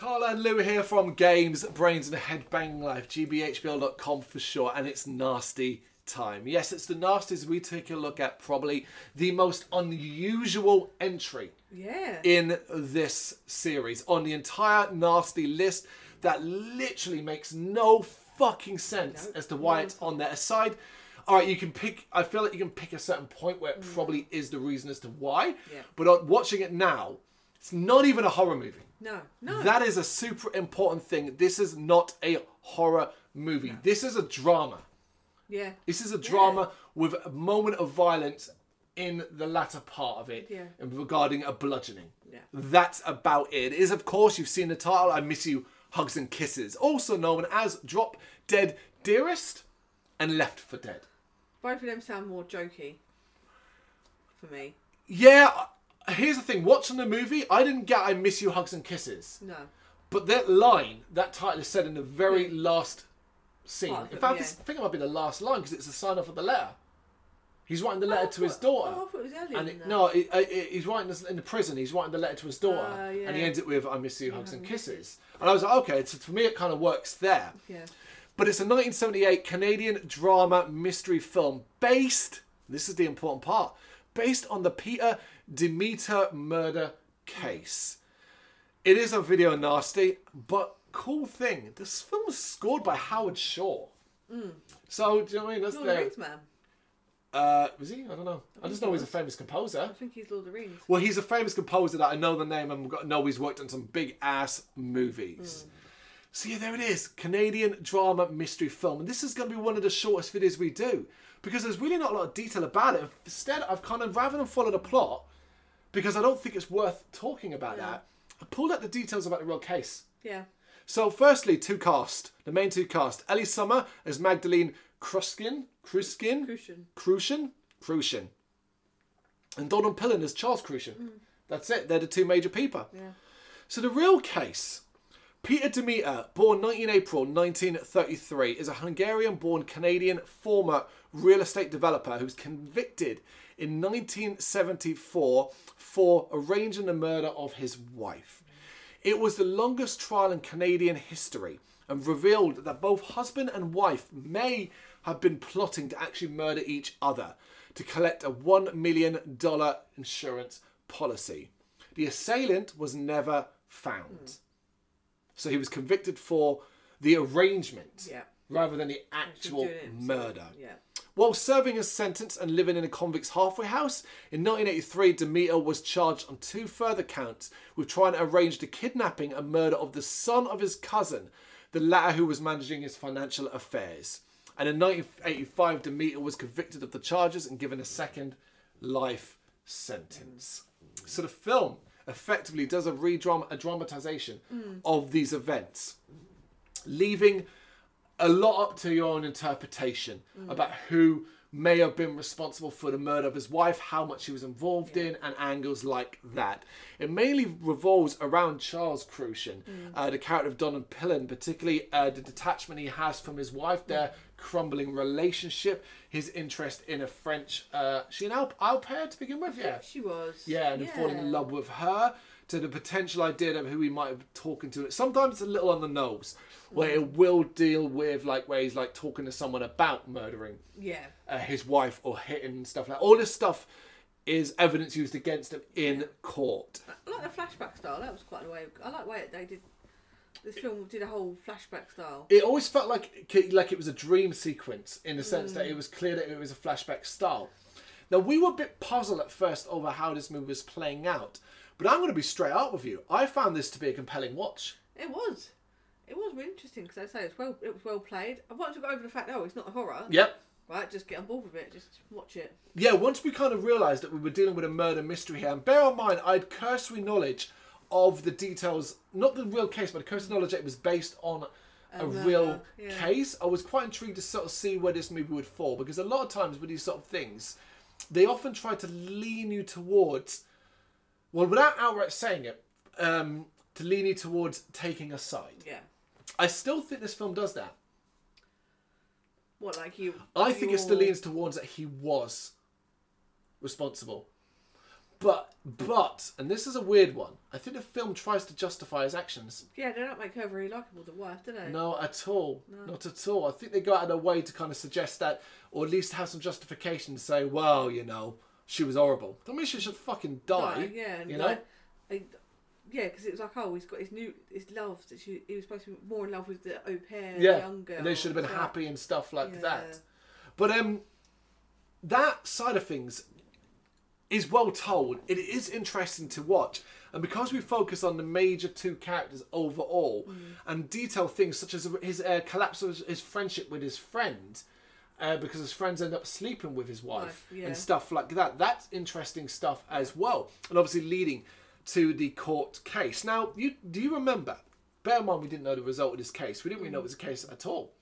Carla and Lou here from Games, Brains and a Head-Banging Life, gbhbl.com for sure, and it's nasty time. Yes, it's the nasties. We take a look at probably the most unusual entry in this series on the entire nasty list that literally makes no fucking sense as to why it's on there. Aside, all right, you can pick, I feel like you can pick a certain point where it probably is the reason as to why, but watching it now, it's not even a horror movie. No. That is a super important thing. This is not a horror movie. No. This is a drama. Yeah. This is a drama with a moment of violence in the latter part of it regarding a bludgeoning. Yeah. That's about it. It is, of course, you've seen the title, I Miss You, Hugs and Kisses, also known as Drop Dead Dearest and Left for Dead. Both of them sound more jokey for me. Yeah. Here's the thing, watching the movie, I didn't get I Miss You, Hugs and Kisses. No. But that line, that title is said in the very last scene. In fact, I think it might be the last line because it's the sign off of the letter. He's writing the letter to his daughter. Oh, I thought it was earlier than that. No, he's writing this in the prison. He's writing the letter to his daughter. And he ends it with I Miss You, Hugs and Kisses. And I was like, okay, so for me it kind of works there. Yeah. But it's a 1978 Canadian drama mystery film based, this is the important part, based on the Peter Demeter murder case. It is a video nasty, but cool thing, this film was scored by Howard Shore. So, do you know what I mean? That's Lord of the Rings man. Was he? I don't know. I just know he's a famous composer. I think he's Lord of the Rings. Well, he's a famous composer that I know the name and know he's worked on some big ass movies. So yeah, there it is. Canadian drama mystery film. And this is going to be one of the shortest videos we do. Because there's really not a lot of detail about it. Instead, I've kind of, rather than follow the plot, because I don't think it's worth talking about that, I pulled out the details about the real case. Yeah. So firstly, the main two cast. Ellie Summer as Magdalene Kruskin. And Donald Pillen as Charles Krushin. That's it. They're the two major people. Yeah. So the real case... Peter Demeter, born 19 April 1933, is a Hungarian-born Canadian former real estate developer who was convicted in 1974 for arranging the murder of his wife. It was the longest trial in Canadian history and revealed that both husband and wife may have been plotting to actually murder each other to collect a $1 million insurance policy. The assailant was never found. So he was convicted for the arrangement rather than the actual murder. While serving his sentence and living in a convict's halfway house, in 1983, Demeter was charged on 2 further counts with trying to arrange the kidnapping and murder of the son of his cousin, the latter who was managing his financial affairs. And in 1985, Demeter was convicted of the charges and given a second life sentence. So the film effectively does a dramatization of these events, leaving a lot up to your own interpretation about who may have been responsible for the murder of his wife, how much he was involved in, and angles like that. It mainly revolves around Charles Krushin, the character of Donald Pillen, particularly the detachment he has from his wife, their crumbling relationship, his interest in a French, she an au pair to begin with? Yeah, she was. Yeah, and falling in love with her, to the potential idea of who he might have been talking to. Sometimes it's a little on the nose, where it will deal with like where he's like talking to someone about murdering his wife or hitting and stuff like that. All this stuff is evidence used against him in court. I like the flashback style. That was quite a way. I like the way they did. This film did a whole flashback style. It always felt like it was a dream sequence in the sense that it was clear that it was a flashback style. Now, we were a bit puzzled at first over how this movie was playing out, but I'm going to be straight out with you. I found this to be a compelling watch. It was. It was really interesting because I say it was well played. I wanted to go over the fact, it's not a horror. Yep. Right, just get on board with it. Just watch it. Yeah, once we kind of realised that we were dealing with a murder mystery here, and bear in mind, I had cursory knowledge of the details, not the real case, but a cursory knowledge that it was based on a real case. I was quite intrigued to sort of see where this movie would fall, because a lot of times with these sort of things, they often try to lean you towards, well, without outright saying it, to lean you towards taking a side. Yeah. I still think this film does that. What, like you? I think it still leans towards that he was responsible. But, and this is a weird one, I think the film tries to justify his actions. Yeah, they don't make her very likeable, the wife, do they? No, at all. No. Not at all. I think they go out of their way to kind of suggest that, or at least have some justification to say, well, you know, she was horrible. Don't mean she should fucking die. Yeah, and you know? Yeah, because it was like, oh, he's got his love that he was supposed to be more in love with the au pair, young girl. And they should have been happy and stuff like that. But that side of things is well told. It is interesting to watch. And because we focus on the major two characters overall and detail things such as his collapse of his friendship with his friend, because his friends end up sleeping with his wife and stuff like that. That's interesting stuff as well. And obviously leading to the court case. Now, do you remember? Bear in mind we didn't know the result of this case. We didn't really know it was a case at all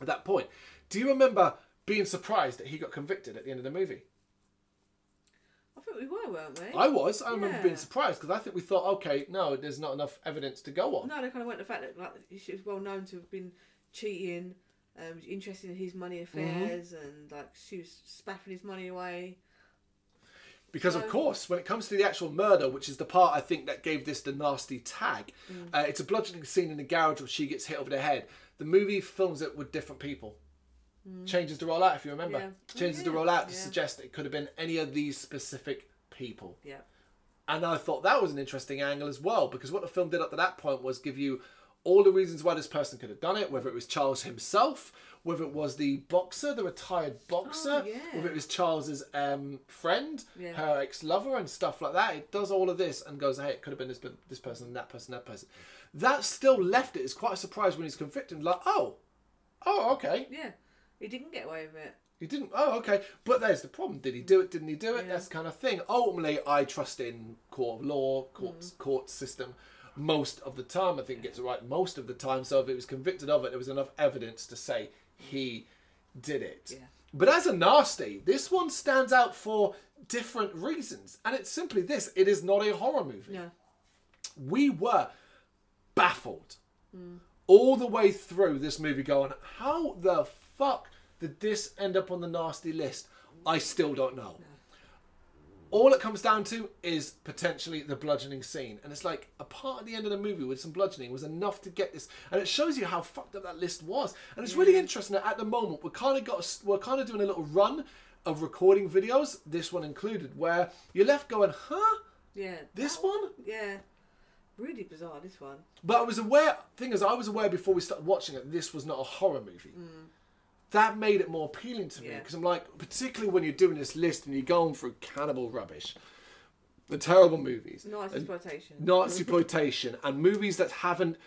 at that point. Do you remember being surprised that he got convicted at the end of the movie? I think we were, weren't we? I was. I remember being surprised because I think we thought, okay, no, there's not enough evidence to go on. No, they kind of went the fact that like she was well known to have been cheating, interested in his money affairs, and like she was spaffing his money away. Because of course, when it comes to the actual murder, which is the part I think that gave this the nasty tag, it's a bludgeoning scene in the garage where she gets hit over the head. The movie films it with different people. Changes the rollout, if you remember. Changes the rollout to suggest that it could have been any of these specific people. Yeah. And I thought that was an interesting angle as well, because what the film did up to that point was give you all the reasons why this person could have done it, whether it was Charles himself, whether it was the boxer, the retired boxer, whether it was Charles's friend, her ex-lover and stuff like that. It does all of this and goes, hey, it could have been this person and that person, that person. That still left it as quite a surprise when he's convicted. Like, oh, okay. Yeah. He didn't get away with it. He didn't? Oh, okay. But there's the problem. Did he do it? Didn't he do it? That's the kind of thing. Ultimately, I trust in court of law, court system most of the time. I think it gets it right most of the time. So if it was convicted of it, there was enough evidence to say he did it. Yeah. But as a nasty, this one stands out for different reasons. And it's simply this. It is not a horror movie. No. We were baffled all the way through this movie going, how the fuck did this end up on the nasty list? I still don't know. All it comes down to is potentially the bludgeoning scene. And it's like a part at the end of the movie with some bludgeoning was enough to get this. And it shows you how fucked up that list was. And it's really interesting that at the moment we're kind of doing a little run of recording videos, this one included, where you're left going, huh? Yeah. This one? Yeah. Really bizarre, this one. But I was aware before we started watching it, this was not a horror movie. That made it more appealing to me, because I'm like, particularly when you're doing this list and you're going through cannibal rubbish, the terrible movies, Nazi exploitation, and movies that haven't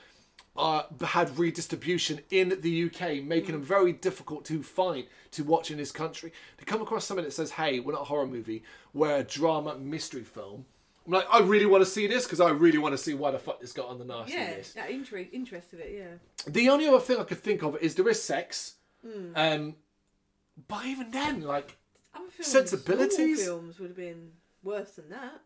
had redistribution in the UK, making them very difficult to find to watch in this country. To come across something that says, "Hey, we're not a horror movie, we're a drama mystery film." I'm like, I really want to see this because I really want to see why the fuck this got on the nasty list. Yeah, interest of it. Yeah. The only other thing I could think of is there is sex. But even then, like, sensibilities. Films would have been worse than that.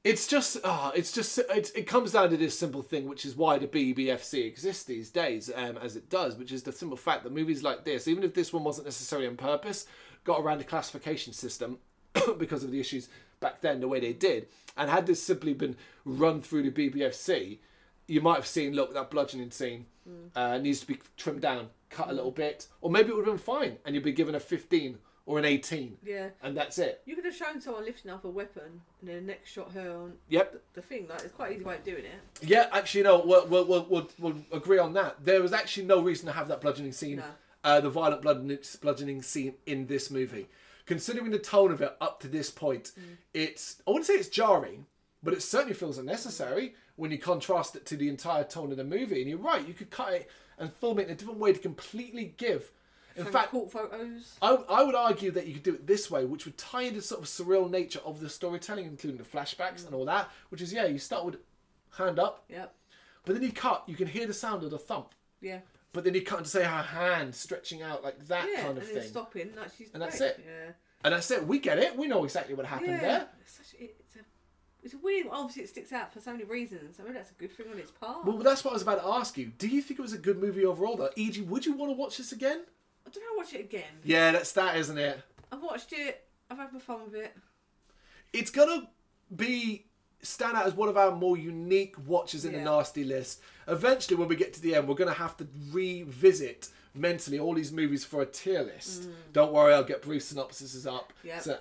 It comes down to this simple thing, which is why the BBFC exists these days, as it does, which is the simple fact that movies like this, even if this one wasn't necessarily on purpose, got around the classification system because of the issues back then, the way they did, and had this simply been run through the BBFC, you might have seen, look, that bludgeoning scene needs to be trimmed down, cut a little bit, or maybe it would have been fine, and you'd be given a 15 or an 18. Yeah. And that's it. You could have shown someone lifting up a weapon, and then next shot her on the thing. Like, it's quite an easy way of doing it. Yeah, actually, no, we'll agree on that. There was actually no reason to have that bludgeoning scene, the violent bludgeoning scene in this movie. Considering the tone of it up to this point, I wouldn't say it's jarring, but it certainly feels unnecessary when you contrast it to the entire tone of the movie. And you're right, you could cut it and film it in a different way to completely give. In fact, court photos. I would argue that you could do it this way, which would tie into sort of surreal nature of the storytelling, including the flashbacks and all that. Which is, you start with hand up. Yep. But then you cut, you can hear the sound of the thump. Yeah. But then you cut to say her hand stretching out like that kind of thing. Then stopping, like she's and that's it. Yeah. And that's it. We get it. We know exactly what happened there. It's a weird. Obviously, it sticks out for so many reasons. I mean, that's a good thing on its part. Well, that's what I was about to ask you. Do you think it was a good movie overall, though? E.g., would you want to watch this again? I don't know. Watch it again. Yeah, that's that, isn't it? I've watched it. I've had my fun with it. It's gonna stand out as one of our more unique watches in the Nasty list. Eventually, when we get to the end, we're going to have to revisit mentally all these movies for a tier list. Don't worry, I'll get brief synopsises up,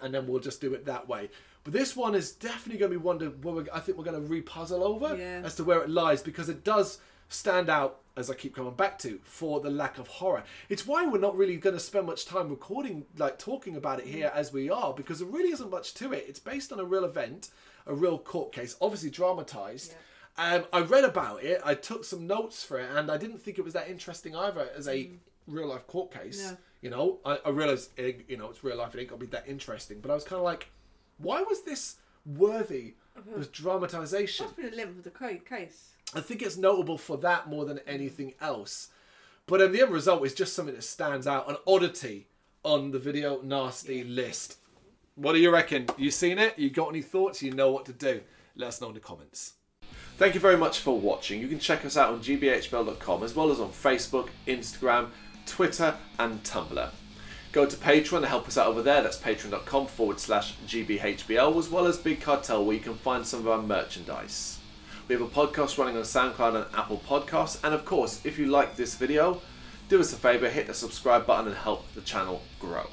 and then we'll just do it that way. But this one is definitely going to be one that I think we're going to repuzzle over as to where it lies, because it does stand out, as I keep coming back to, for the lack of horror. It's why we're not really going to spend much time recording, like talking about it here as we are, because there really isn't much to it. It's based on a real event, a real court case, obviously dramatized. I read about it, I took some notes for it, and I didn't think it was that interesting either as a real life court case. You know, I realised, you know, it's real life, it ain't going to be that interesting, but I was kind of like, why was this worthy of dramatisation? What's been the length of the case? I think it's notable for that more than anything else. But the end result is just something that stands out, an oddity on the Video Nasty list. What do you reckon? You seen it? You got any thoughts? You know what to do. Let us know in the comments. Thank you very much for watching. You can check us out on gbhbl.com, as well as on Facebook, Instagram, Twitter and Tumblr. Go to Patreon to help us out over there. That's patreon.com/gbhbl, as well as Big Cartel, where you can find some of our merchandise. We have a podcast running on SoundCloud and Apple Podcasts. And of course, if you like this video, do us a favour, hit the subscribe button and help the channel grow.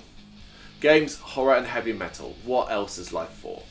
Games, horror and heavy metal. What else is life for?